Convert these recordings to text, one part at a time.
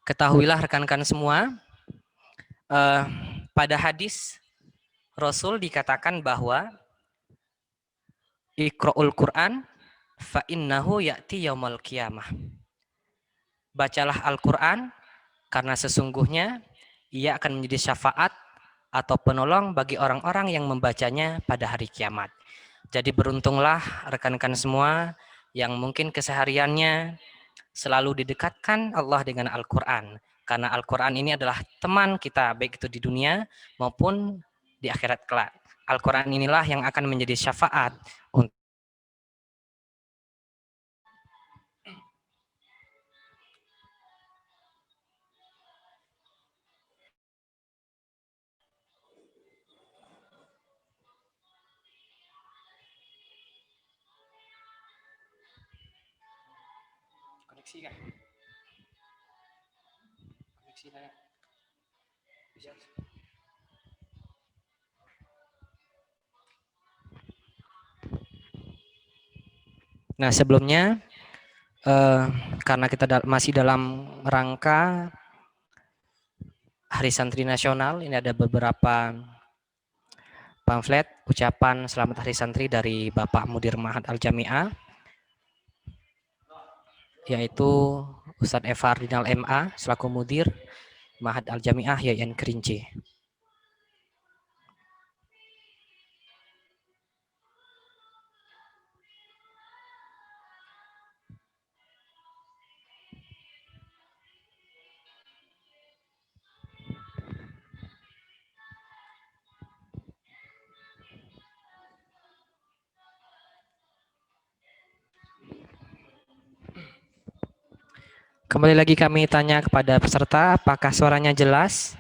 Ketahuilah rekan-rekan semua, pada hadis Rasul dikatakan bahwa Iqra'ul Quran fa innahu ya'ti yaumal qiyamah. Bacalah Al-Quran karena sesungguhnya ia akan menjadi syafaat atau penolong bagi orang-orang yang membacanya pada hari kiamat. Jadi beruntunglah rekan-rekan semua yang mungkin kesehariannya selalu didekatkan Allah dengan Al-Quran. Karena Al-Quran ini adalah teman kita, baik itu di dunia maupun di akhirat kelak. Al-Quran inilah yang akan menjadi syafaat untuk koneksi kan? Koneksi saya. Nah, sebelumnya karena kita masih dalam rangka Hari Santri Nasional, ini ada beberapa pamflet ucapan selamat Hari Santri dari Bapak Mudir Ma'had Al-Jami'ah, yaitu Ustadz Eva Rinal MA selaku Mudir Ma'had Al-Jami'ah YN Kerinci. Kembali lagi kami tanya kepada peserta, apakah suaranya jelas?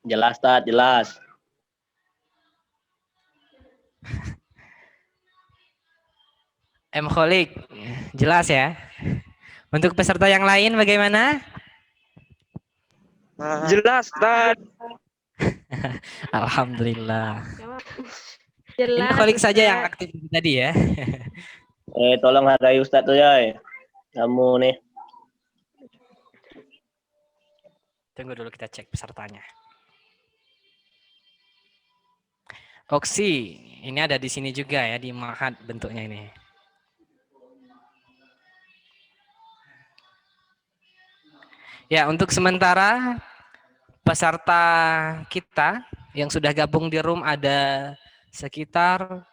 Jelas, Tad, jelas. M. Kholik, jelas ya? Untuk peserta yang lain bagaimana? Jelas, Tad. Alhamdulillah. Jelas, Ini Kholik saja Ustaz. yang aktif tadi ya. Tolong hargai Ustadz tuh ya. Kamu nih. Tunggu dulu kita cek pesertanya. Oksi, ini ada di sini juga ya, di Ma'had bentuknya ini. Ya, untuk sementara peserta kita yang sudah gabung di room ada sekitar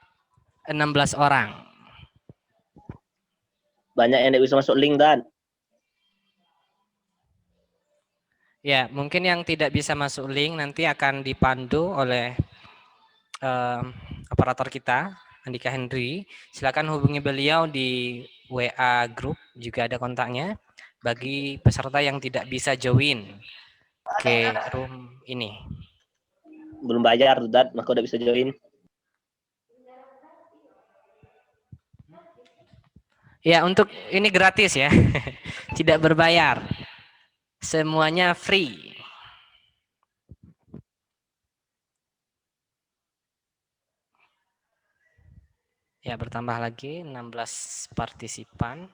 16 orang. Banyak yang tidak bisa masuk link, Tad. Ya, mungkin yang tidak bisa masuk link nanti akan dipandu oleh operator kita, Andika Henry. Silakan hubungi beliau di WA group, juga ada kontaknya. Bagi peserta yang tidak bisa join ke room ini. Belum bayar tuh, Tad, maka udah bisa join. Ya, untuk ini gratis ya. Tidak berbayar. Semuanya free. Ya, bertambah lagi 16 partisipan.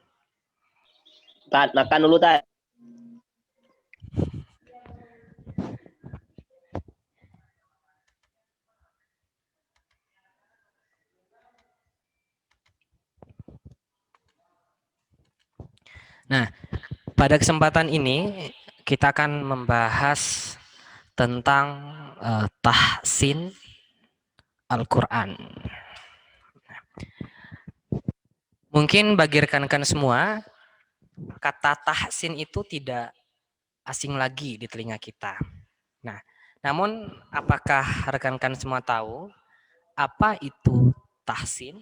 Tad, makan dulu, Tad. Nah, pada kesempatan ini kita akan membahas tentang tahsin Al-Quran. Mungkin bagi rekan-rekan semua, kata tahsin itu tidak asing lagi di telinga kita. Nah, namun apakah rekan-rekan semua tahu apa itu tahsin?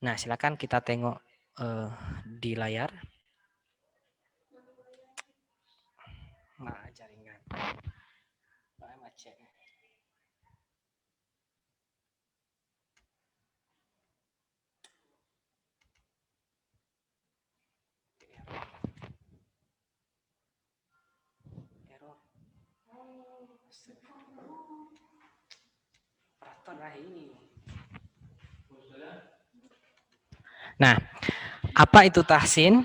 Nah, silakan kita tengok di layar. Jaringan. Nah, Apa itu tahsin?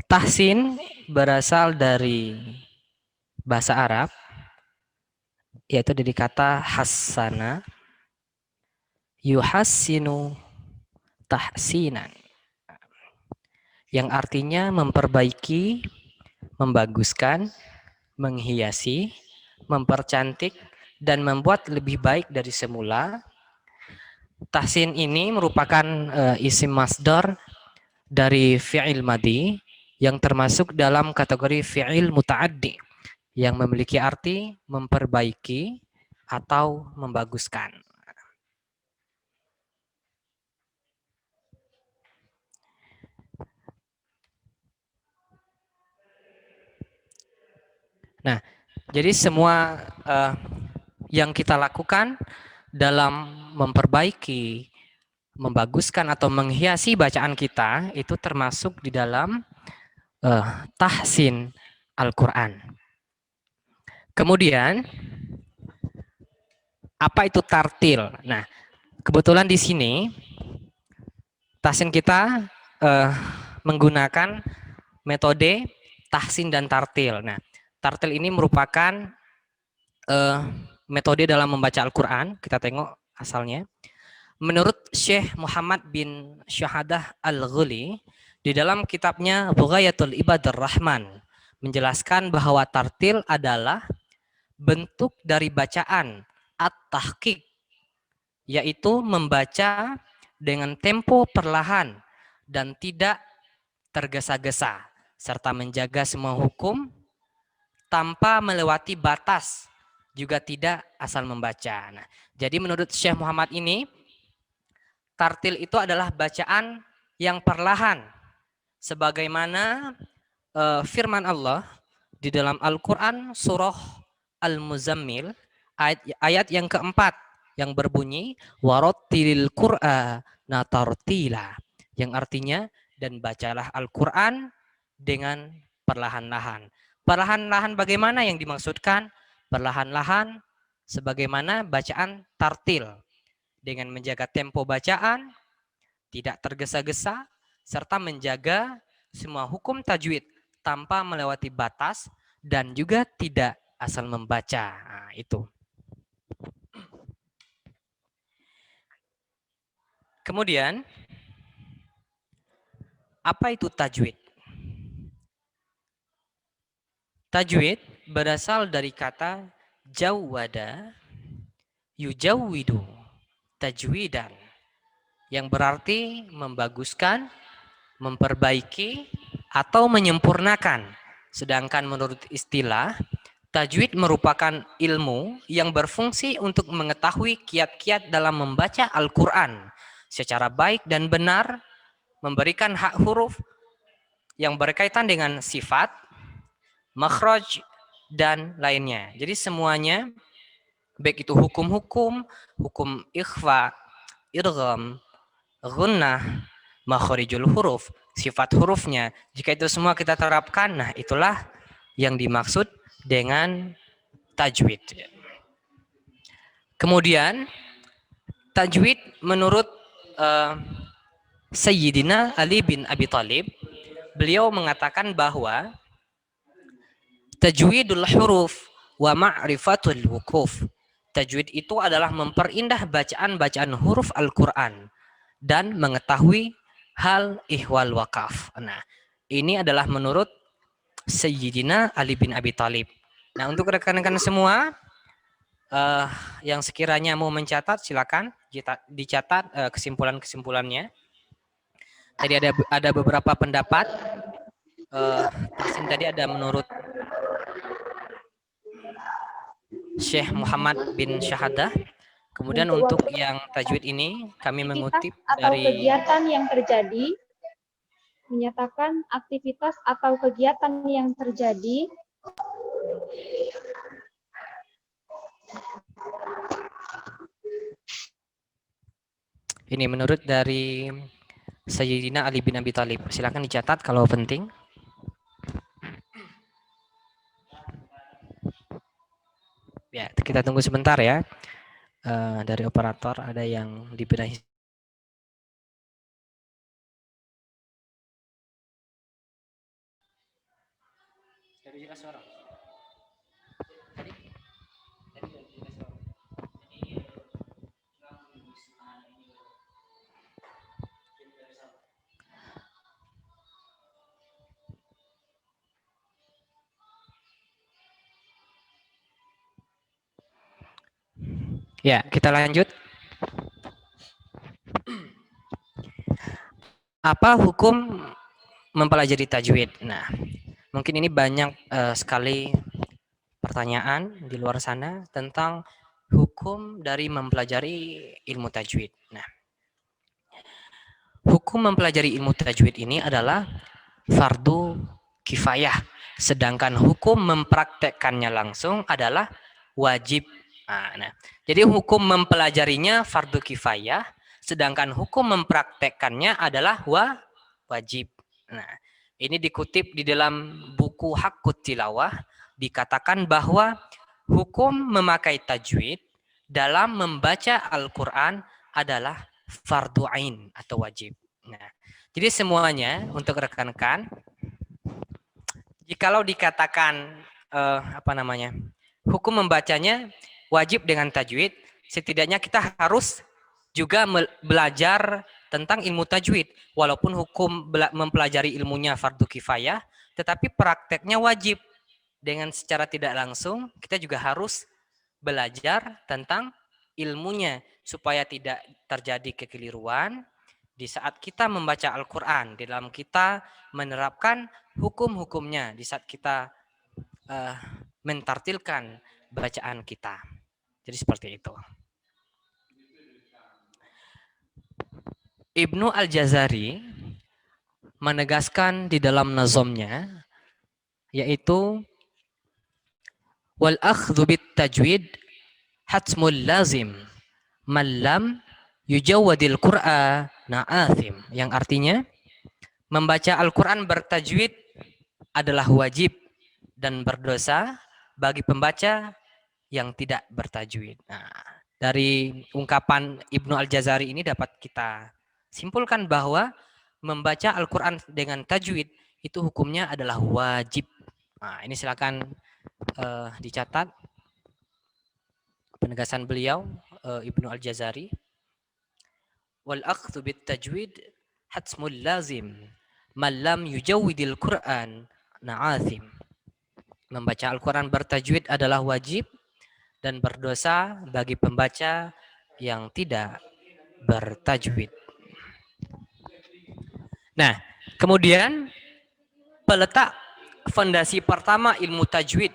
Tahsin berasal dari bahasa Arab, yaitu dari kata hassana, yuhassinu tahsinan, yang artinya memperbaiki, membaguskan, menghiasi, mempercantik, dan membuat lebih baik dari semula. Tahsin ini merupakan isim masdar dari fi'il madi yang termasuk dalam kategori fi'il muta'addi yang memiliki arti memperbaiki atau membaguskan. Nah, jadi semua yang kita lakukan dalam memperbaiki, membaguskan atau menghiasi bacaan kita itu termasuk di dalam tahsin Al-Quran. Kemudian, apa itu tartil? Nah, kebetulan di sini tahsin kita menggunakan metode tahsin dan tartil. Nah, tartil ini merupakan metode dalam membaca Al-Quran. Kita tengok asalnya. Menurut Syekh Muhammad bin Syahadah Al-Ghuli, di dalam kitabnya Bughayatul Ibadur Rahman, menjelaskan bahwa tartil adalah bentuk dari bacaan at-tahqiq, yaitu membaca dengan tempo perlahan dan tidak tergesa-gesa, serta menjaga semua hukum tanpa melewati batas, juga tidak asal membaca. Nah, jadi menurut Syekh Muhammad ini, tartil itu adalah bacaan yang perlahan, sebagaimana firman Allah di dalam Al-Quran surah Al-Muzammil ayat yang keempat yang berbunyi warattilil Qur'ana tartila, yang artinya dan bacalah Al-Quran dengan perlahan-lahan. Perlahan-lahan bagaimana yang dimaksudkan? Perlahan-lahan sebagaimana bacaan tartil, dengan menjaga tempo bacaan, tidak tergesa-gesa, serta menjaga semua hukum tajwid tanpa melewati batas dan juga tidak asal membaca. Nah, itu. Kemudian, apa itu tajwid? Tajwid berasal dari kata jawwada yujawwidu tajwidan, yang berarti membaguskan, memperbaiki, atau menyempurnakan. Sedangkan menurut istilah, tajwid merupakan ilmu yang berfungsi untuk mengetahui kiat-kiat dalam membaca Al-Quran secara baik dan benar, memberikan hak huruf yang berkaitan dengan sifat, makhraj, dan lainnya. Jadi semuanya, baik itu hukum-hukum, hukum ikhfa, idgham, gunnah, makharijul huruf, sifat hurufnya, jika itu semua kita terapkan, nah itulah yang dimaksud dengan tajwid. Kemudian tajwid menurut Sayyidina Ali bin Abi Thalib, beliau mengatakan bahwa tajwidul huruf wa ma'rifatul wukuf. Tajwid itu adalah memperindah bacaan-bacaan huruf Al-Quran dan mengetahui hal ihwal wakaf. Nah, ini adalah menurut Sayyidina Ali bin Abi Thalib. Nah, untuk rekan-rekan semua yang sekiranya mau mencatat, silakan dicatat kesimpulan-kesimpulannya. Tadi ada beberapa pendapat. Tahsin tadi ada menurut Syekh Muhammad bin Syahadah. Kemudian untuk yang tajwid ini kami mengutip atau dari kegiatan yang terjadi, menyatakan aktivitas atau kegiatan yang terjadi ini menurut dari Sayyidina Ali bin Abi Thalib. Silakan dicatat kalau penting. Ya, kita tunggu sebentar ya. Dari operator ada yang dibenahi Ya, kita lanjut. Apa hukum mempelajari tajwid? Nah, mungkin ini banyak sekali pertanyaan di luar sana tentang hukum dari mempelajari ilmu tajwid. Nah, hukum mempelajari ilmu tajwid ini adalah fardu kifayah, sedangkan hukum mempraktekkannya langsung adalah wajib. Nah, jadi hukum mempelajarinya fardu kifayah, sedangkan hukum mempraktekkannya adalah wajib. Nah, ini dikutip di dalam buku Haqqut Tilawah, dikatakan bahwa hukum memakai tajwid dalam membaca Al-Quran adalah fardu ain atau wajib. Nah, jadi semuanya untuk rekan-rekan, jikalau dikatakan hukum membacanya wajib dengan tajwid, setidaknya kita harus juga belajar tentang ilmu tajwid. Walaupun hukum mempelajari ilmunya fardu kifayah, tetapi prakteknya wajib. Dengan secara tidak langsung, kita juga harus belajar tentang ilmunya supaya tidak terjadi kekeliruan di saat kita membaca Al-Quran, di dalam kita menerapkan hukum-hukumnya, di saat kita mentartilkan bacaan kita. Jadi seperti itu. Ibnu Al-Jazari menegaskan di dalam nazomnya, yaitu wal akhdhu bit tajwid hatmul lazim man lam yujawwadil qur'ana athim, yang artinya membaca Al-Quran bertajwid adalah wajib dan berdosa bagi pembaca yang tidak bertajwid. Nah, dari ungkapan Ibnu Al-Jazari ini dapat kita simpulkan bahwa membaca Al-Quran dengan tajwid itu hukumnya adalah wajib. Nah, ini silakan dicatat penegasan beliau, Ibnu Al-Jazari. Wal akhdhu bit tajwid hatmul lazim man lam yujawwidil Qur'an na'athim. Membaca Al-Quran bertajwid adalah wajib dan berdosa bagi pembaca yang tidak bertajwid. Nah, kemudian peletak fondasi pertama ilmu tajwid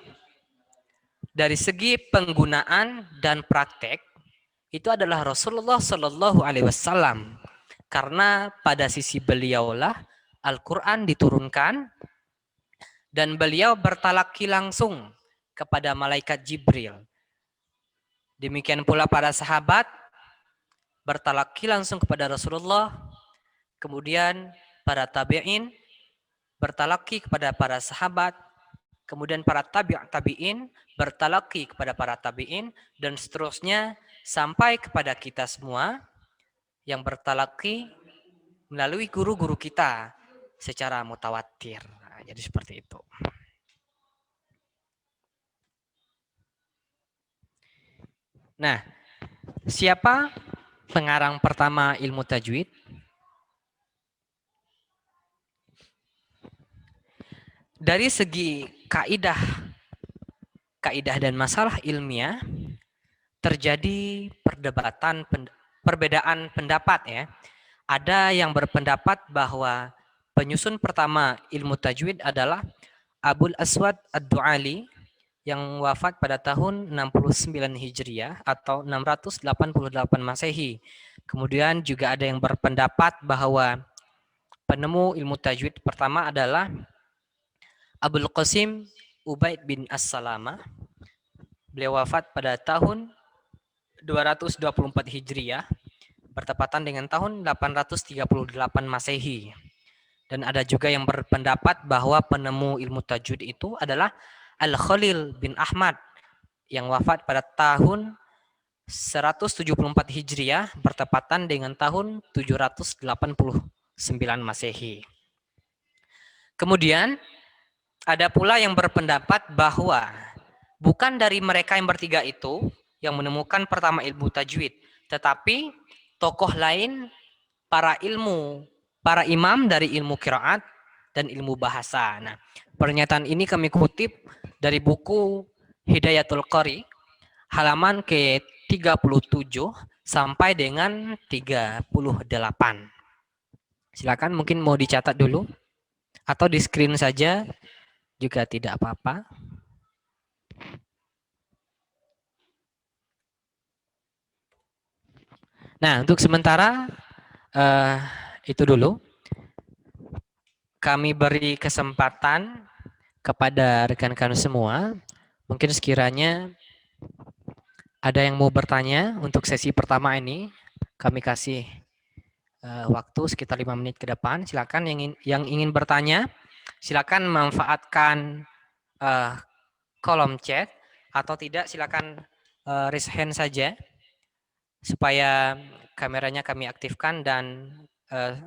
dari segi penggunaan dan praktek itu adalah Rasulullah Shallallahu Alaihi Wasallam, karena pada sisi beliaulah Al-Quran diturunkan dan beliau bertalaki langsung kepada malaikat Jibril. Demikian pula para sahabat bertalaki langsung kepada Rasulullah, kemudian para tabi'in bertalaki kepada para sahabat, kemudian para tabi'in bertalaki kepada para tabi'in, dan seterusnya sampai kepada kita semua yang bertalaki melalui guru-guru kita secara mutawatir. Nah, jadi seperti itu. Nah, siapa pengarang pertama ilmu tajwid? Dari segi kaidah dan masalah ilmiah terjadi perbedaan pendapat ya. Ada yang berpendapat bahwa penyusun pertama ilmu tajwid adalah Abul Aswad Ad-Du'ali yang wafat pada tahun 69 Hijriah atau 688 Masehi. Kemudian juga ada yang berpendapat bahwa penemu ilmu tajwid pertama adalah Abul Qasim Ubaid bin As-Salamah. Beliau wafat pada tahun 224 Hijriah, bertepatan dengan tahun 838 Masehi. Dan ada juga yang berpendapat bahwa penemu ilmu tajwid itu adalah Al-Khalil bin Ahmad yang wafat pada tahun 174 Hijriah, bertepatan dengan tahun 789 Masehi. Kemudian ada pula yang berpendapat bahwa bukan dari mereka yang bertiga itu yang menemukan pertama ilmu tajwid, tetapi tokoh lain, para imam dari ilmu qiraat dan ilmu bahasa. Nah, pernyataan ini kami kutip dari buku Hidayatul Qari, halaman ke 37 sampai dengan 38. Silakan mungkin mau dicatat dulu atau di screen saja juga tidak apa-apa. Nah, untuk sementara itu dulu. Kami beri kesempatan kepada rekan-rekan semua. Mungkin sekiranya ada yang mau bertanya untuk sesi pertama ini, kami kasih waktu sekitar 5 menit ke depan. Silakan yang ingin bertanya, silakan manfaatkan kolom chat atau tidak silakan raise hand saja supaya kameranya kami aktifkan dan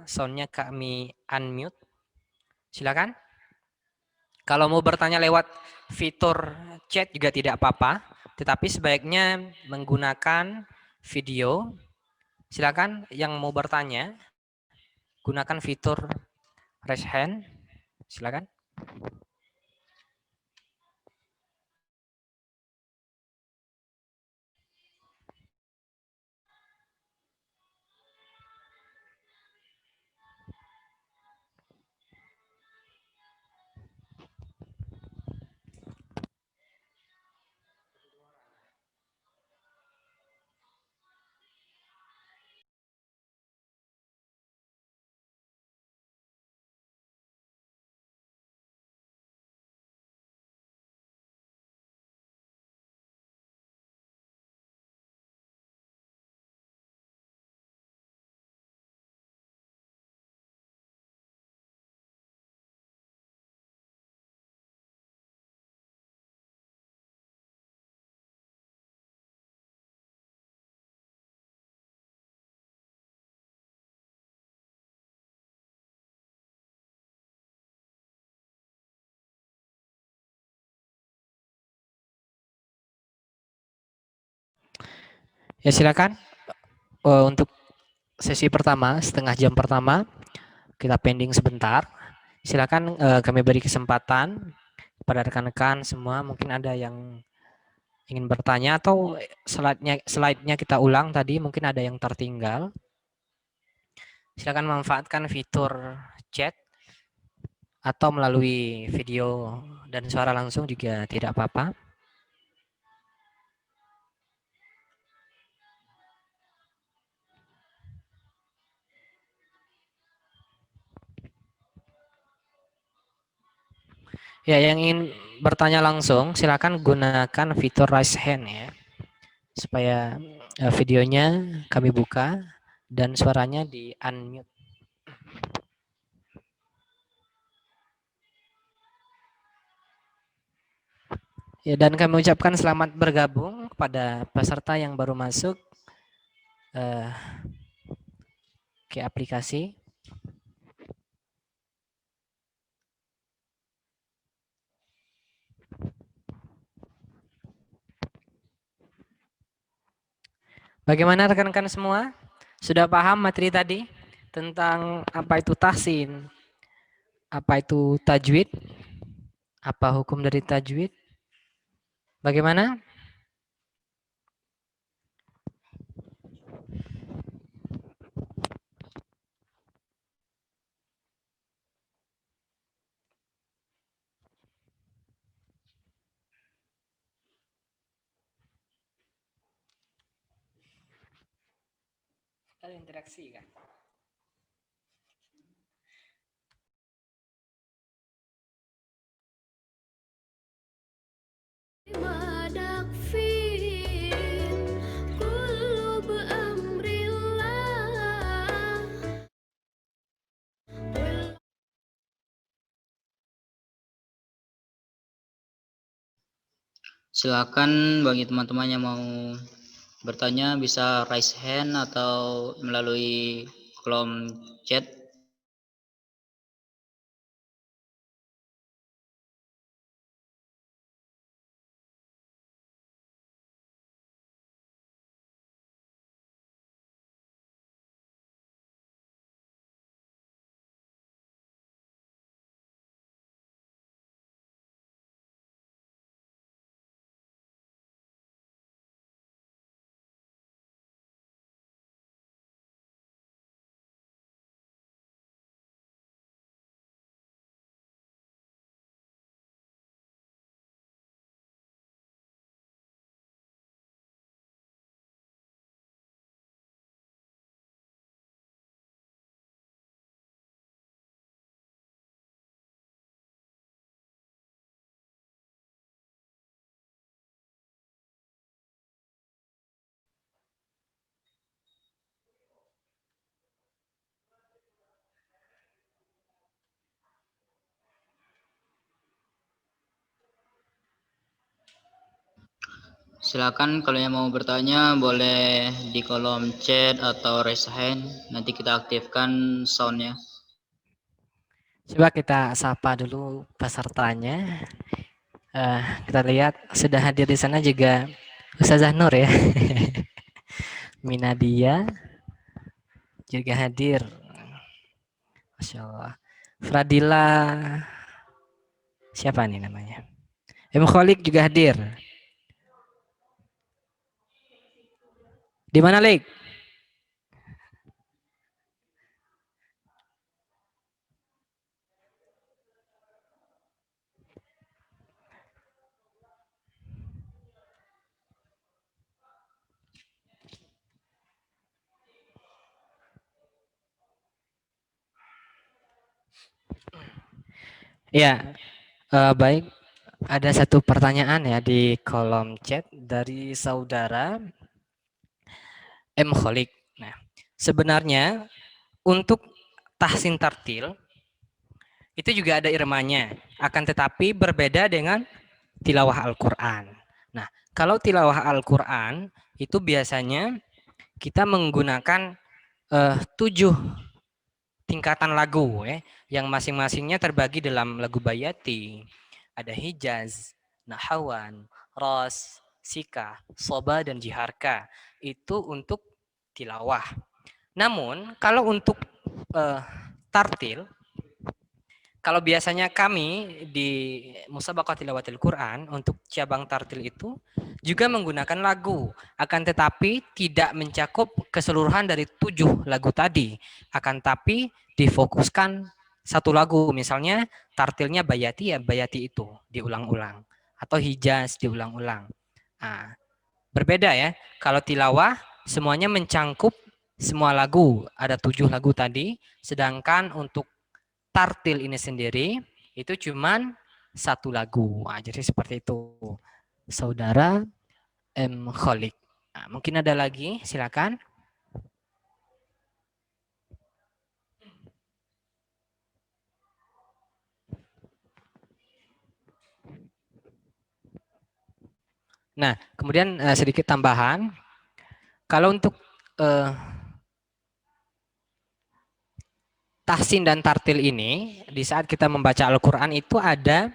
soundnya kami unmute. Silakan. Kalau mau bertanya lewat fitur chat juga tidak apa-apa, tetapi sebaiknya menggunakan video. Silakan yang mau bertanya gunakan fitur raise hand. Silakan. Ya silakan untuk sesi pertama setengah jam pertama kita pending sebentar. Silakan kami beri kesempatan pada rekan-rekan semua, mungkin ada yang ingin bertanya atau slide-nya kita ulang tadi, mungkin ada yang tertinggal. Silakan manfaatkan fitur chat atau melalui video dan suara langsung juga tidak apa-apa. Ya, yang ingin bertanya langsung silakan gunakan fitur raise hand ya, supaya videonya kami buka dan suaranya di unmute. Ya, dan kami ucapkan selamat bergabung kepada peserta yang baru masuk ke aplikasi. Bagaimana rekan-rekan semua? Sudah paham materi tadi tentang apa itu tahsin, apa itu tajwid, apa hukum dari tajwid? Bagaimana? Ada interaksi kan? Silakan bagi teman-teman yang mau bertanya bisa raise hand atau melalui kolom chat. Silakan kalau yang mau bertanya boleh di kolom chat atau raise hand. Nanti kita aktifkan soundnya. Coba kita sapa dulu pesertanya. Kita lihat sudah hadir di sana juga Ustazah Nur ya. Minadia juga hadir. Masya Allah. Fradila, siapa nih namanya? Khalid juga hadir. Di mana, Lik? Ya, baik. Ada satu pertanyaan ya di kolom chat dari saudara Khalid. Nah, sebenarnya untuk tahsin tartil itu juga ada irmanya, akan tetapi berbeda dengan tilawah Al-Quran. Nah, kalau tilawah Al-Quran itu biasanya kita menggunakan 7 tingkatan lagu ya, yang masing-masingnya terbagi dalam lagu bayati, ada hijaz, nahawan, ros, sika, soba, dan jiharka. Itu untuk tilawah. Namun kalau untuk tartil, kalau biasanya kami di Musabaqah Tilawatil Quran untuk cabang tartil itu juga menggunakan lagu, akan tetapi tidak mencakup keseluruhan dari 7 lagu tadi, akan tapi difokuskan satu lagu, misalnya tartilnya bayati ya bayati itu diulang-ulang, atau hijaz diulang-ulang. Nah, berbeda ya, kalau tilawah semuanya mencangkup semua lagu, ada 7 lagu tadi, sedangkan untuk tartil ini sendiri itu cuman satu lagu. Nah, jadi seperti itu, saudara Khalid. Nah, mungkin ada lagi, silakan. Nah, kemudian sedikit tambahan, kalau untuk tahsin dan tartil ini, di saat kita membaca Al-Quran itu ada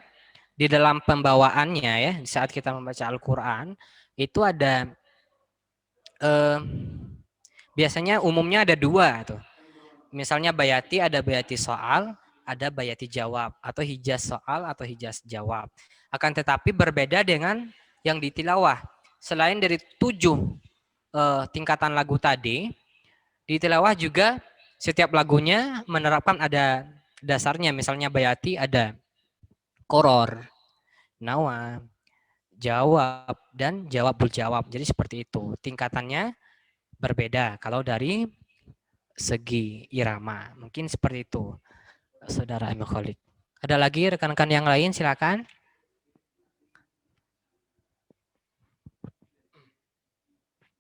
di dalam pembawaannya ya, di saat kita membaca Al-Quran itu ada biasanya umumnya ada 2 tuh. Misalnya bayati, ada bayati soal, ada bayati jawab, atau hijaz soal atau hijaz jawab. Akan tetapi berbeda dengan yang ditilawah. Selain dari 7 tingkatan lagu tadi, di tilawah juga setiap lagunya menerapkan ada dasarnya. Misalnya bayati ada koror, nawa, jawab, dan jawabul jawab. Jadi seperti itu. Tingkatannya berbeda kalau dari segi irama. Mungkin seperti itu, saudara Khalid. Ada lagi rekan-rekan yang lain, silakan.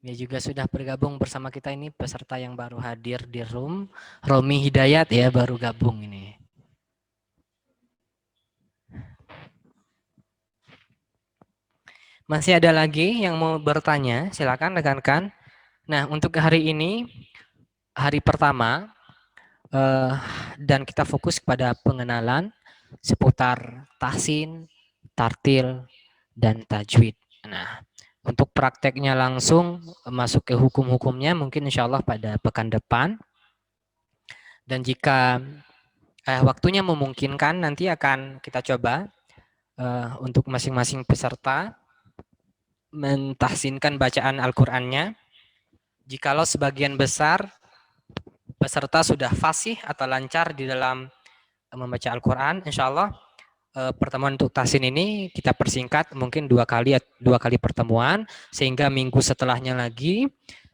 Ya, juga sudah bergabung bersama kita ini peserta yang baru hadir di room, Romi Hidayat ya, baru gabung ini. Masih ada lagi yang mau bertanya, silakan rekan-rekan. Nah, untuk hari ini, hari pertama, dan kita fokus pada pengenalan seputar tahsin, tartil, dan tajwid. Nah, untuk prakteknya langsung masuk ke hukum-hukumnya mungkin insya Allah pada pekan depan. Dan jika waktunya memungkinkan nanti akan kita coba untuk masing-masing peserta mentahsinkan bacaan Al-Qur'annya. Jikalau sebagian besar peserta sudah fasih atau lancar di dalam membaca Al-Qur'an, insya Allah pertemuan untuk tahsin ini kita persingkat mungkin 2 kali pertemuan, sehingga minggu setelahnya lagi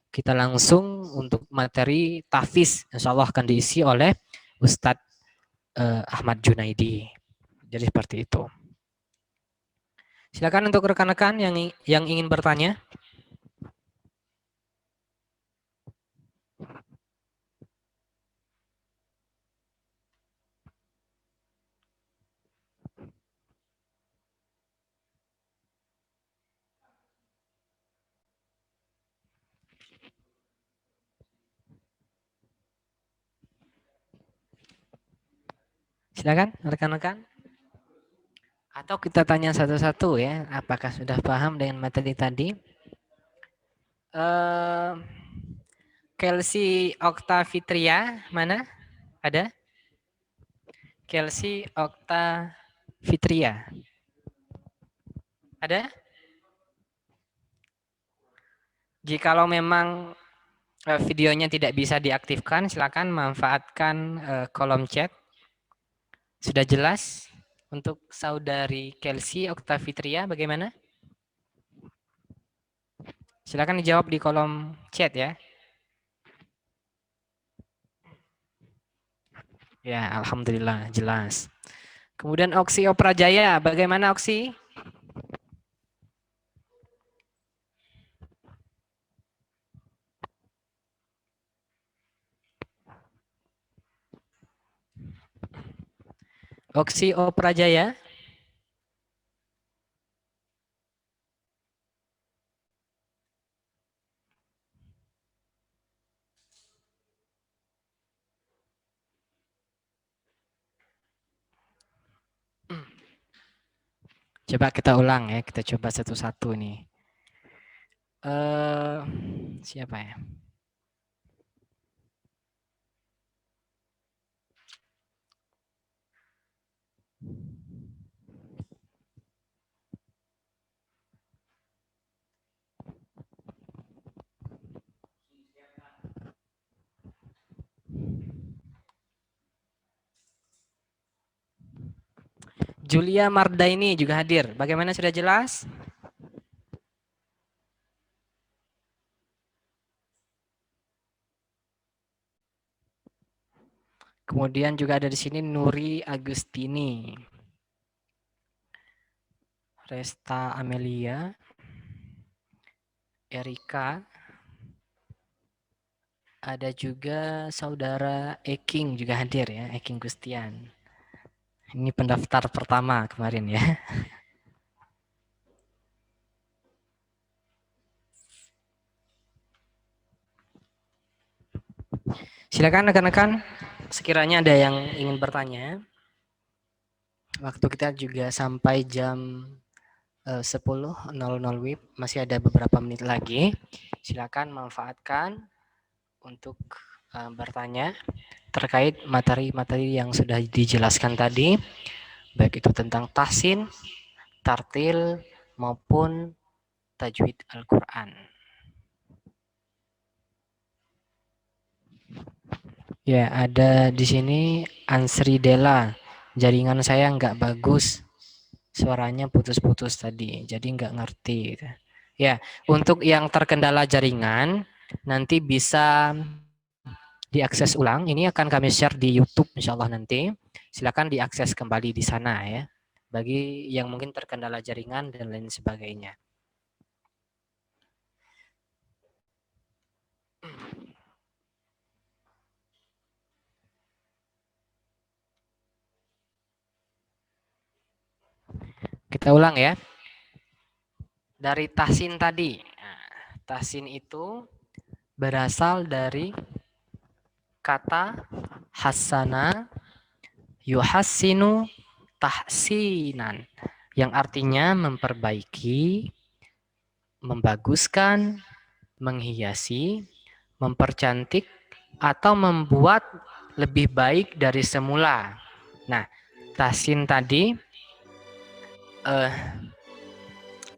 kita langsung untuk materi tahfiz, insya Allah akan diisi oleh Ustadz Ahmad Junaidi. Jadi seperti itu. Silakan untuk rekan-rekan yang ingin bertanya. Silakan rekan-rekan. Atau kita tanya satu-satu ya, apakah sudah paham dengan materi tadi? Kelsey Okta Fitria, mana? Ada? Kelsey Okta Fitria. Ada? Jikalau memang videonya tidak bisa diaktifkan, silakan manfaatkan kolom chat. Sudah jelas? Untuk saudari Kelsey Okta Fitria bagaimana? Silakan dijawab di kolom chat ya. Ya, alhamdulillah jelas. Kemudian Oksi Oprajaya, bagaimana Oksi? Oksi Oprajaya. Coba kita ulang ya, kita coba satu-satu nih. Siapa ya? Julia Mardaini juga hadir. Bagaimana, sudah jelas? Kemudian juga ada di sini Nuri Agustini, Resta Amelia, Erika, ada juga saudara Eking juga hadir ya, Eking Gustian. Ini pendaftar pertama kemarin ya. Silakan rekan-rekan, sekiranya ada yang ingin bertanya. Waktu kita juga sampai jam 10.00 WIB, masih ada beberapa menit lagi. Silakan manfaatkan untuk bertanya terkait materi-materi yang sudah dijelaskan tadi, baik itu tentang tahsin, tartil, maupun tajwid Al-Quran. Ya, ada di sini Ansri Della. Jaringan saya nggak bagus, suaranya putus-putus tadi, jadi nggak ngerti. Ya, untuk yang terkendala jaringan, nanti bisa diakses ulang. Ini akan kami share di YouTube, insya Allah nanti. Silakan diakses kembali di sana ya. Bagi yang mungkin terkendala jaringan dan lain sebagainya. Kita ulang ya. Dari tahsin tadi. Nah, tahsin itu berasal dari kata hasana yuhassinu tahsinan, yang artinya memperbaiki, membaguskan, menghiasi, mempercantik, atau membuat lebih baik dari semula. Nah, tahsin tadi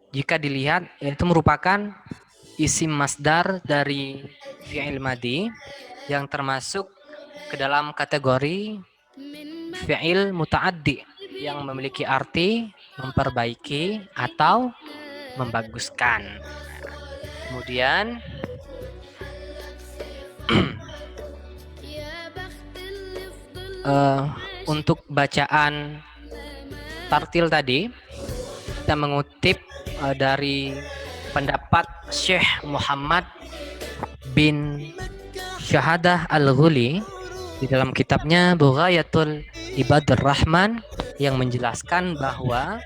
jika dilihat itu merupakan isim masdar dari fi'il madi yang termasuk ke dalam kategori fi'il muta'addi yang memiliki arti memperbaiki atau membaguskan. Kemudian untuk bacaan tartil tadi kita mengutip dari pendapat Syekh Muhammad bin Syahadah Al-Ghuli di dalam kitabnya Bughayatul Ibadur Rahman, yang menjelaskan bahwa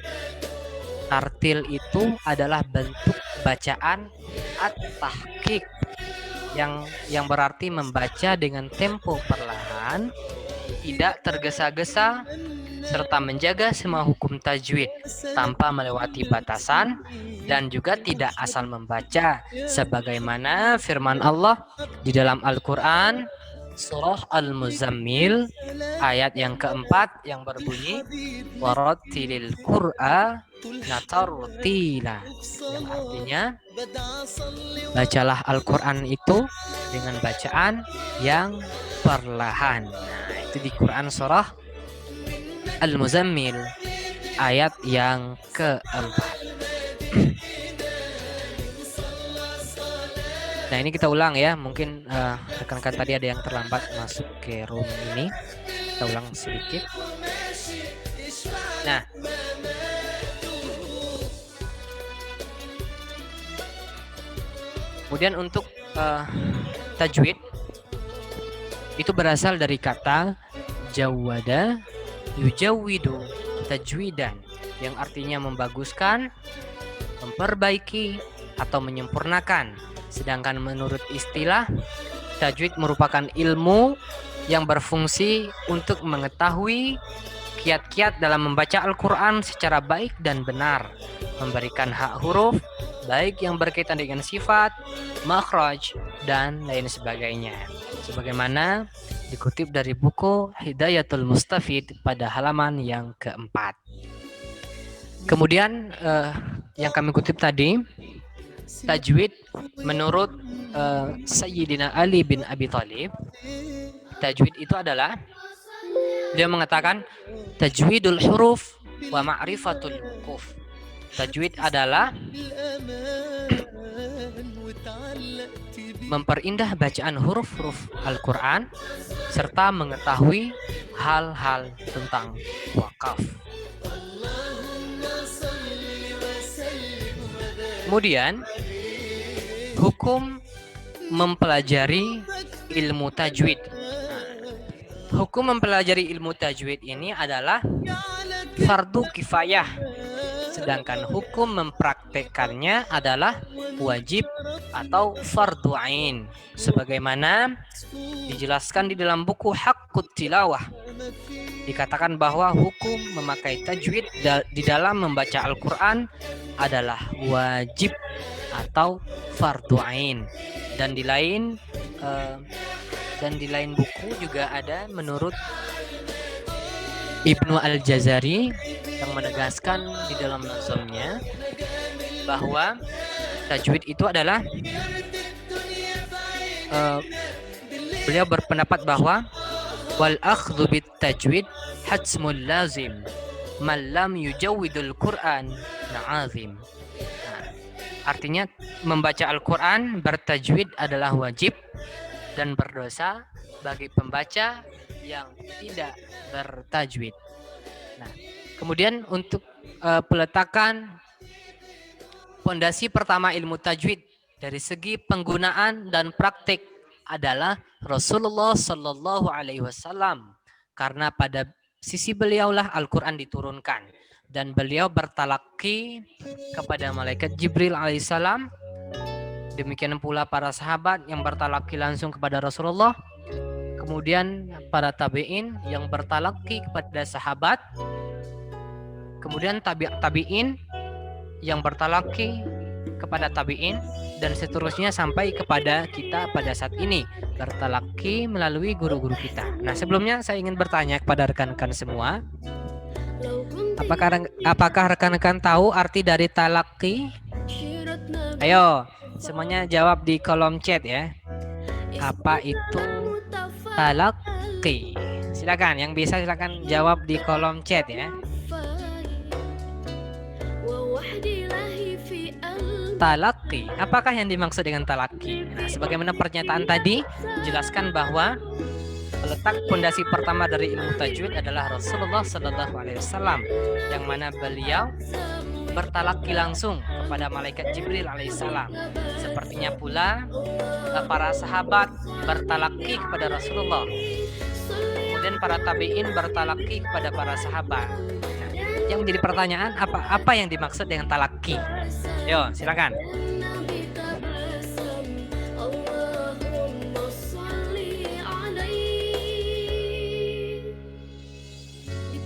tartil itu adalah bentuk bacaan at-tahqiq yang berarti membaca dengan tempo perlahan tidak tergesa-gesa serta menjaga semua hukum tajwid tanpa melewati batasan dan juga tidak asal membaca sebagaimana firman Allah di dalam Al-Qur'an surah Al-Muzammil ayat yang keempat yang berbunyi warattilil Qur'ana tartila, yang artinya bacalah Al-Qur'an itu dengan bacaan yang perlahan. Nah, itu di Quran surah Al-Muzammil ayat yang keempat. Nah, ini kita ulang ya. Mungkin rekan-rekan tadi ada yang terlambat masuk ke room ini. Kita ulang sedikit. Nah, kemudian untuk tajwid itu berasal dari kata jawada yujawwidu tajwidan, yang artinya membaguskan, memperbaiki atau menyempurnakan. Sedangkan menurut istilah, tajwid merupakan ilmu yang berfungsi untuk mengetahui kiat-kiat dalam membaca Al-Quran secara baik dan benar, memberikan hak huruf, baik yang berkaitan dengan sifat, makhraj, dan lain sebagainya. Sebagaimana dikutip dari buku Hidayatul Mustafid pada halaman yang keempat. Kemudian yang kami kutip tadi, tajwid menurut Sayyidina Ali bin Abi Thalib, tajwid itu adalah, dia mengatakan tajwidul huruf wa ma'rifatul wuquf. Tajwid adalah memperindah bacaan huruf-huruf Al-Quran serta mengetahui hal-hal tentang wakaf. Kemudian hukum mempelajari ilmu tajwid. Hukum mempelajari ilmu tajwid ini adalah fardu kifayah, sedangkan hukum mempraktekannya adalah wajib atau fardu ain, sebagaimana dijelaskan di dalam buku Haqqut Tilawah. Dikatakan bahwa hukum memakai tajwid di dalam membaca Al-Quran adalah wajib atau fardu ain, dan di lain buku juga ada menurut Ibnu Al-Jazari yang menegaskan di dalam nazamnya bahwa tajwid itu adalah beliau berpendapat bahwa wal akhdhu bit tajwid hatsmul lazim man lam yujawwidul Qur'an na'azim. Artinya membaca Al-Quran bertajwid adalah wajib dan berdosa bagi pembaca yang tidak bertajwid. Nah, kemudian untuk peletakan pondasi pertama ilmu tajwid dari segi penggunaan dan praktik adalah Rasulullah Sallallahu Alaihi Wasallam, karena pada sisi beliaulah Al-Quran diturunkan dan beliau bertalaki kepada malaikat Jibril alaihissalam. Demikian pula para sahabat yang bertalaki langsung kepada Rasulullah. Kemudian para tabi'in yang bertalaki kepada sahabat. Kemudian tabi'in yang bertalaki kepada tabi'in, dan seterusnya sampai kepada kita pada saat ini bertalaki melalui guru-guru kita. Nah, sebelumnya saya ingin bertanya kepada rekan-rekan semua, apakah rekan-rekan tahu arti dari talaki? Ayo, semuanya jawab di kolom chat ya. Apa itu talaki? Silakan, yang bisa silakan jawab di kolom chat ya. Talaki, apakah yang dimaksud dengan talaki? Nah, sebagaimana pernyataan tadi menjelaskan bahwa letak pondasi pertama dari ilmu tajwid adalah Rasulullah Sallallahu Alaihi Wasallam, yang mana beliau bertalaki langsung kepada malaikat Jibril alaihissalam. Sepertinya pula para sahabat bertalaki kepada Rasulullah. Kemudian para tabi'in bertalaki kepada para sahabat. Nah, yang menjadi pertanyaan, apa yang dimaksud dengan talaki? Yo, silakan.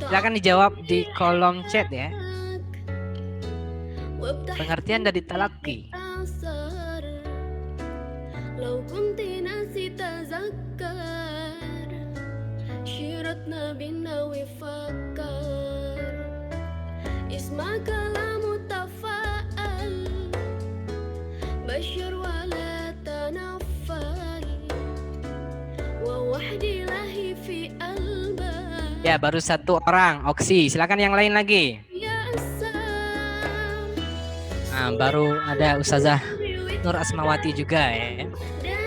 Silakan dijawab di kolom chat ya. Pengertian dari talaki. لو كنت ناسي تذكر شيرتنا بينا وفكر اسمع كلام متفائل بشر ولا تنفل ووحدي لهي في قلبك Ya, baru satu orang, Oksi. Silakan yang lain lagi. يا أسام Nah, baru ada Ustazah Nur Asmawati juga ya.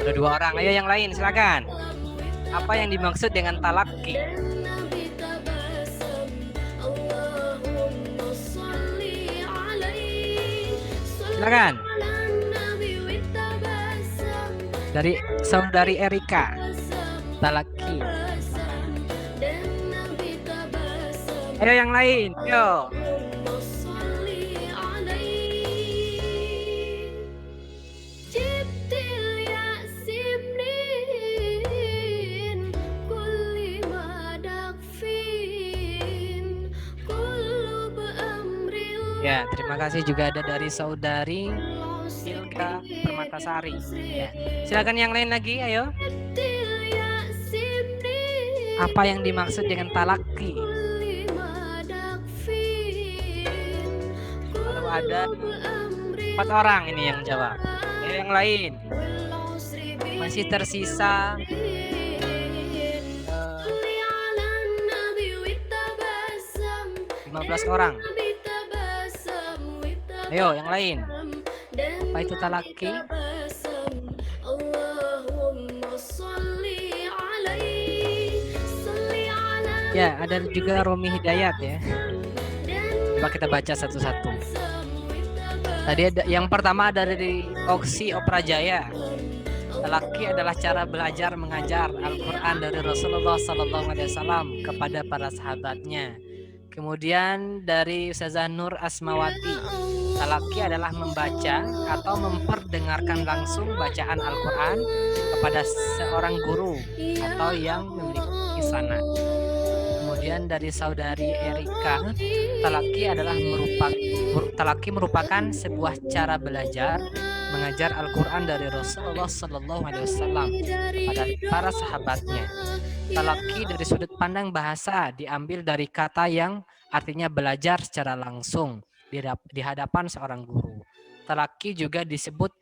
Ada 2 orang. Ayo yang lain, silakan. Apa yang dimaksud dengan talaki? النبي تبسم اللهم صل عليه Silakan. على النبي وتبسم Dari saudari Erika. Talaki. dan Nabi تبسم Ayo yang lain. Yo. اللهم صل عليه جبت اليأس منين كل ما دق فين كله بأمر Ya, terima kasih juga ada dari saudari الله Silka Permatasari. Ya. Silakan yang lain lagi, ayo. جبت اليأس منين Apa yang dimaksud dengan talaki? كل ما دق فين Kalau ada بأمر 4 orang ini yang jawab. Ayo yang lain. والعسر Masih tersisa بين صلي على النبي وتبسم 15 orang. النبي تبسم Ayo yang lain. dan Apa itu talaki? تبسم اللهم صل عليه صلي على Ya, ada juga Romi Hidayat ya. Coba kita baca satu-satu. Tadi ada, yang pertama ada dari Oksi Oprajaya. Talaki adalah cara belajar mengajar Al-Quran dari Rasulullah SAW kepada para sahabatnya. Kemudian dari Ustazah Nur Asmawati, talaki adalah membaca atau memperdengarkan langsung bacaan Al-Quran kepada seorang guru atau yang memiliki sanad. Kemudian dari saudari Erika, talaki merupakan sebuah cara belajar mengajar Al-Quran dari Rasulullah SAW kepada para sahabatnya. Talaki dari sudut pandang bahasa diambil dari kata yang artinya belajar secara langsung di hadapan seorang guru. Talaki juga disebut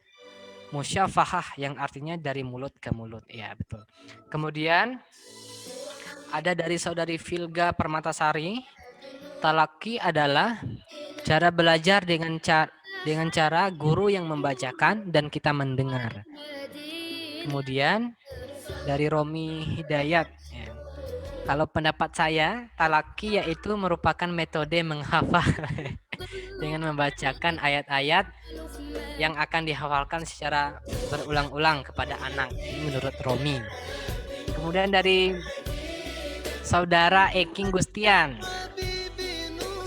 musyafahah yang artinya dari mulut ke mulut. Ya, betul. Kemudian ada dari saudari Filga Permatasari, talaki adalah cara belajar dengan cara guru yang membacakan dan kita mendengar. Kemudian dari Romi Hidayat, ya. Kalau pendapat saya, talaki yaitu merupakan metode menghafal dengan membacakan ayat-ayat yang akan dihafalkan secara berulang-ulang kepada anak. Ini menurut Romi. Kemudian dari saudara Eking Gustian,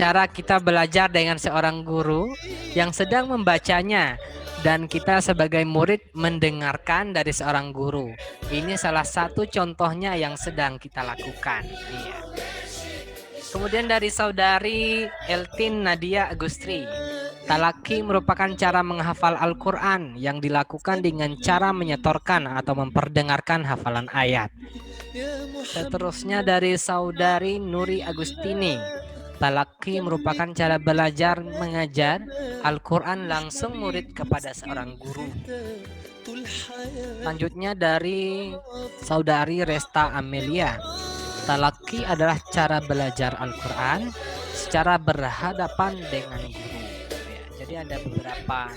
cara kita belajar dengan seorang guru yang sedang membacanya dan kita sebagai murid mendengarkan dari seorang guru. Ini salah satu contohnya yang sedang kita lakukan. Iya. Kemudian dari saudari Eltin Nadia Agustri, talaki merupakan cara menghafal Al-Quran yang dilakukan dengan cara menyetorkan atau memperdengarkan hafalan ayat. Seterusnya dari saudari Nuri Agustini, talaki merupakan cara belajar mengajar Al-Quran langsung murid kepada seorang guru. Selanjutnya dari saudari Resta Amelia, talaki adalah cara belajar Al-Quran secara berhadapan dengan guru. Ya, jadi ada beberapa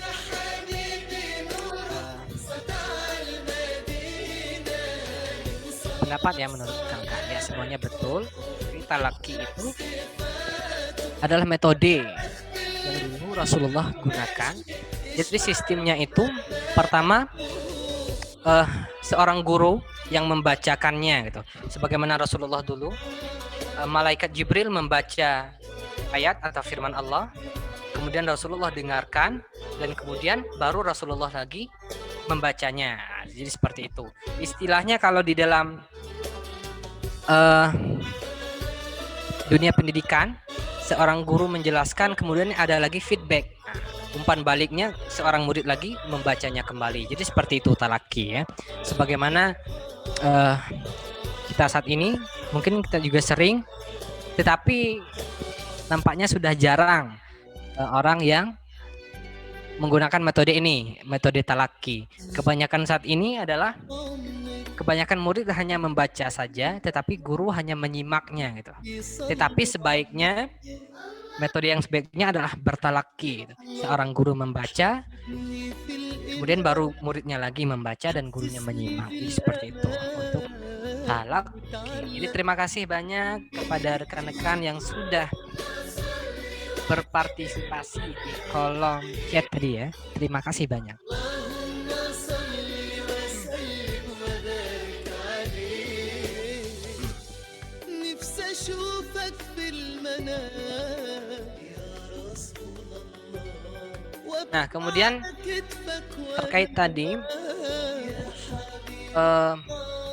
pendapat ya menurut kakak. Ya, semuanya betul. Jadi talaki itu adalah metode yang dulu Rasulullah gunakan. Jadi sistemnya itu pertama seorang guru yang membacakannya gitu. Sebagaimana Rasulullah dulu, malaikat Jibril membaca ayat atau firman Allah, kemudian Rasulullah dengarkan dan kemudian baru Rasulullah lagi membacanya. Jadi seperti itu. Istilahnya kalau di dalam dunia pendidikan, seorang guru menjelaskan, kemudian ada lagi feedback. Nah, umpan baliknya seorang murid lagi membacanya kembali. Jadi seperti itu talaki ya. Sebagaimana kita saat ini mungkin kita juga sering, tetapi nampaknya sudah jarang orang yang menggunakan metode ini, metode talaki. Kebanyakan saat ini adalah kebanyakan murid hanya membaca saja, tetapi guru hanya menyimaknya gitu. Tetapi sebaiknya metode yang sebaiknya adalah bertalaki. Gitu. Seorang guru membaca, kemudian baru muridnya lagi membaca dan gurunya menyimak. Jadi seperti itu untuk talaki. Jadi terima kasih banyak kepada rekan-rekan yang sudah berpartisipasi di kolom chat tadi ya. Terima kasih banyak. Nah, kemudian terkait tadi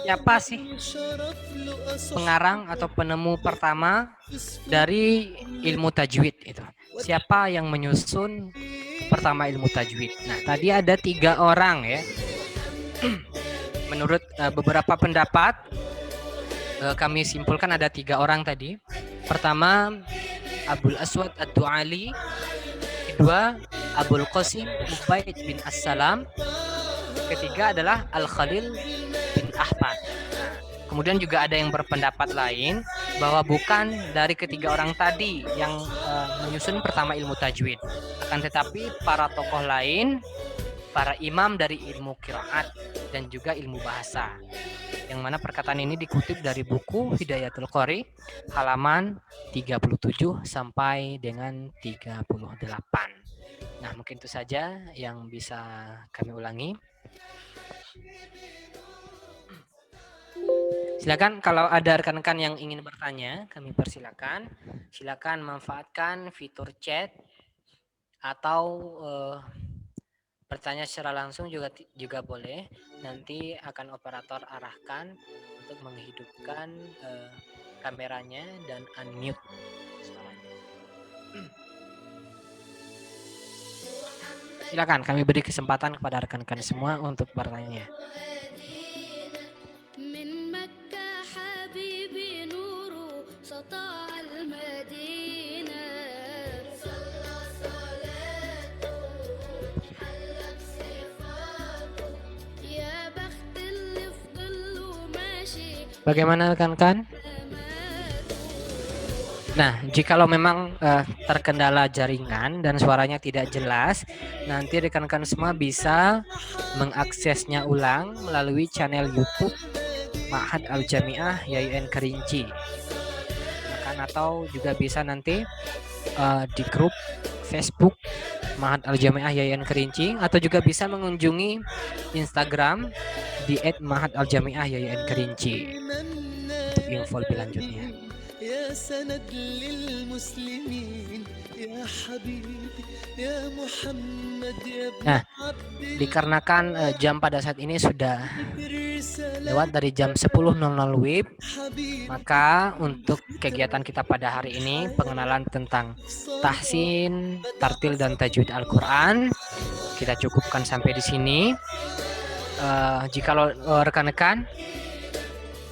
siapa sih pengarang atau penemu pertama dari ilmu tajwid itu? Siapa yang menyusun pertama ilmu tajwid? Nah, tadi ada 3 orang ya. Menurut beberapa pendapat kami simpulkan ada 3 orang tadi. Pertama Abul Aswad Ad-Du'ali, kedua Abul Qasim Ubaid bin As-Salam, ketiga adalah Al-Khalil bin Ahmad. Nah, kemudian juga ada yang berpendapat lain bahwa bukan dari ketiga orang tadi yang menyusun pertama ilmu tajwid, akan tetapi para tokoh lain, para imam dari ilmu qiraat dan juga ilmu bahasa. Yang mana perkataan ini dikutip dari buku Hidayatul Qori halaman 37 sampai dengan 38. Nah, mungkin itu saja yang bisa kami ulangi. Silakan kalau ada rekan-rekan yang ingin bertanya, kami persilakan. Silakan manfaatkan fitur chat atau bertanya secara langsung juga boleh. Nanti akan operator arahkan untuk menghidupkan kameranya dan unmute suaranya. Silakan, kami beri kesempatan kepada rekan-rekan semua untuk bertanya. Bagaimana rekan-rekan? Nah, jikalau memang terkendala jaringan dan suaranya tidak jelas, nanti rekan-rekan semua bisa mengaksesnya ulang melalui channel YouTube Ma'had Al-Jami'ah YIN Kerinci. Atau juga bisa nanti di grup Facebook Ma'had Al-Jami'ah YIN Kerinci, atau juga bisa mengunjungi Instagram di @ma'had_al-jami'ah YIN Kerinci untuk info lebih lanjutnya. Nah, dikarenakan jam pada saat ini sudah lewat dari jam 10.00 WIB, maka untuk kegiatan kita pada hari ini, pengenalan tentang tahsin, tartil dan tajwid Al-Quran, kita cukupkan sampai di sini. Jikalau rekan-rekan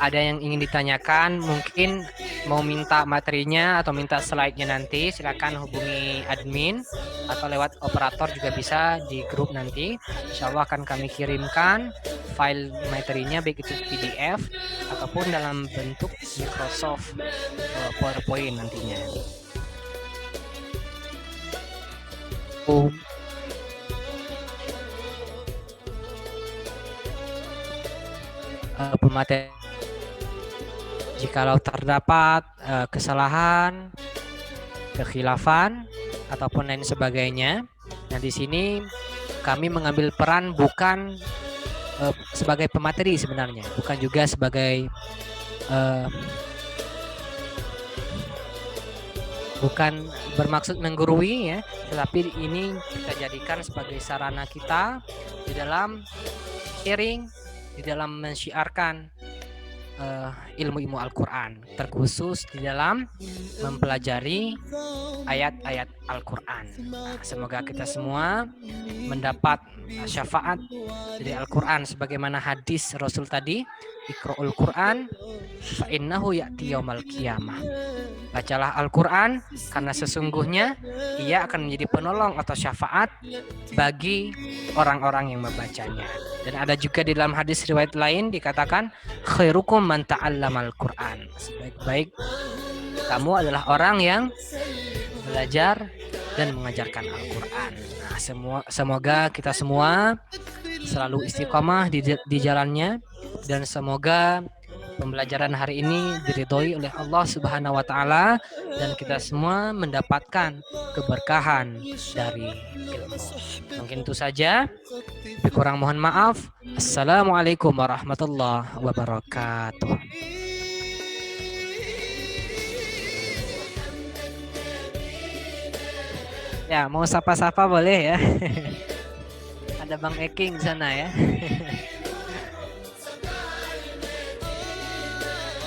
ada yang ingin ditanyakan, mungkin mau minta materinya atau minta slide-nya nanti, silakan hubungi admin atau lewat operator juga bisa di grup nanti. Insya Allah akan kami kirimkan file materinya, baik itu PDF ataupun dalam bentuk Microsoft PowerPoint nantinya. Pemateri, jikalau terdapat kesalahan, kekhilafan ataupun lain sebagainya, nah di sini kami mengambil peran bukan sebagai pemateri sebenarnya, bukan juga sebagai bukan bermaksud menggurui ya, tetapi ini kita jadikan sebagai sarana kita di dalam sharing, di dalam mensyiarkan ilmu-ilmu Al-Quran, terkhusus di dalam mempelajari ayat-ayat Al-Quran. Nah, semoga kita semua mendapat syafaat dari Al-Quran sebagaimana hadis Rasul tadi, Iqra'ul Quran fa innahu ya'ti yaumal qiyamah. Bacalah Al-Quran karena sesungguhnya ia akan menjadi penolong atau syafaat bagi orang-orang yang membacanya. Dan ada juga di dalam hadis riwayat lain dikatakan khairukum man ta'allamal Quran. Sebaik-baik kamu adalah orang yang belajar dan mengajarkan Al-Quran. Nah, semoga kita semua selalu istiqamah di jalannya, dan semoga pembelajaran hari ini diridhoi oleh Allah Subhanahu wa taala dan kita semua mendapatkan keberkahan dari ilmu. Mungkin itu saja. Lebih kurang mohon maaf. Assalamualaikum warahmatullahi wabarakatuh. Ya, mau sapa-sapa boleh ya. Ada Bang Eking di sana ya.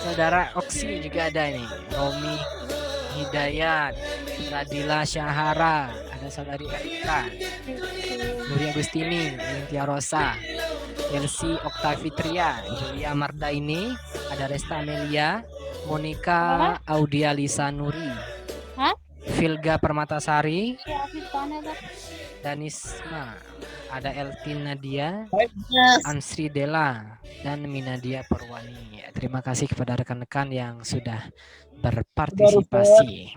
Saudara Oksi juga ada nih, Romi Hidayat, Radila Syahara, ada saudari Erika, Nuri Agustini, Lintia Rosa, Elsie Oktavitria, Julia Mardaini, ada Resta Amelia, Monica Audia Lisa Nuri, Vilga Permatasari, Danisma, ada Eltin Nadia, Ansri Dela, dan Minadia Perwani. Terima kasih kepada rekan-rekan yang sudah berpartisipasi.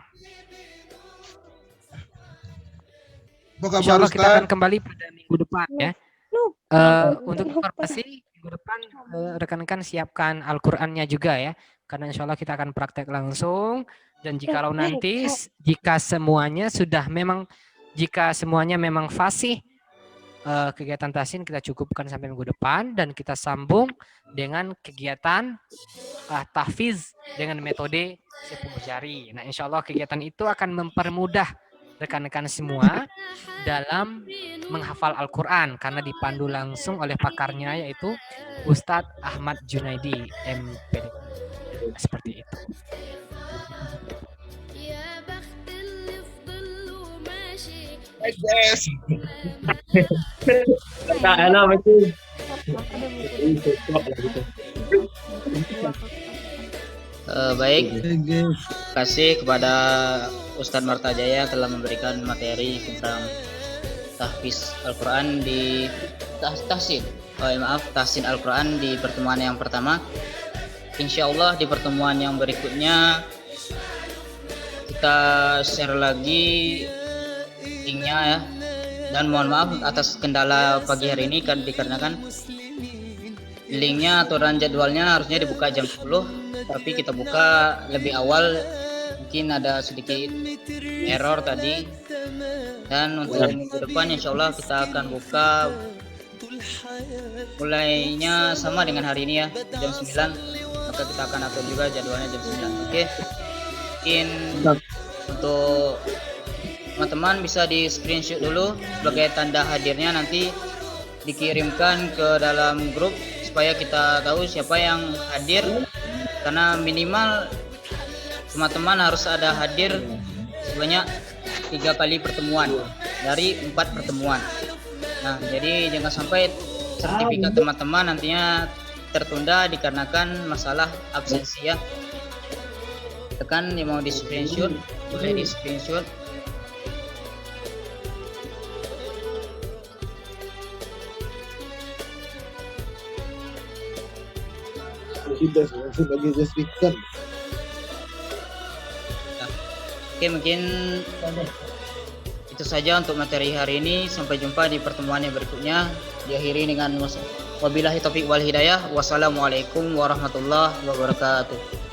Insya Allah kita akan kembali pada minggu depan ya. Untuk informasi minggu depan rekan-rekan siapkan Al-Qur'annya juga ya, karena insya Allah kita akan praktek langsung. Dan jikalau nanti jika semuanya memang fasih kegiatan tahsin, kita cukupkan sampai minggu depan dan kita sambung dengan kegiatan tahfiz dengan metode 10 jari. Nah, insya Allah kegiatan itu akan mempermudah rekan-rekan semua dalam menghafal Al-Quran karena dipandu langsung oleh pakarnya yaitu Ustadz Ahmad Junaidi MPD. Seperti itu. Baik, terima kasih kepada Ustadz Martajaya telah memberikan materi tentang tahfiz Al-Quran di tahsin Al-Quran di pertemuan yang pertama. Insya Allah di pertemuan yang berikutnya kita share lagi linknya ya. Dan mohon maaf atas kendala pagi hari ini dikarenakan linknya atau jadwalnya harusnya dibuka jam 10, tapi kita buka lebih awal, mungkin ada sedikit error tadi. Dan untuk minggu depan insya Allah kita akan buka mulainya sama dengan hari ini ya, jam 9, maka kita akan atur juga jadwalnya jam 9. Oke. Mungkin untuk teman-teman bisa di screenshot dulu sebagai tanda hadirnya, nanti dikirimkan ke dalam grup supaya kita tahu siapa yang hadir, karena minimal teman-teman harus ada hadir sebanyak 3 kali pertemuan dari 4 pertemuan. Nah, jadi jangan sampai sertifikat teman-teman nantinya tertunda dikarenakan masalah absensi ya. Tekan yang mau di screenshot, boleh di screenshot. Oke, mungkin itu saja untuk materi hari ini. Sampai jumpa di pertemuan yang berikutnya. Diakhiri dengan wabillahi taufiq wal hidayah. Wassalamualaikum warahmatullahi wabarakatuh.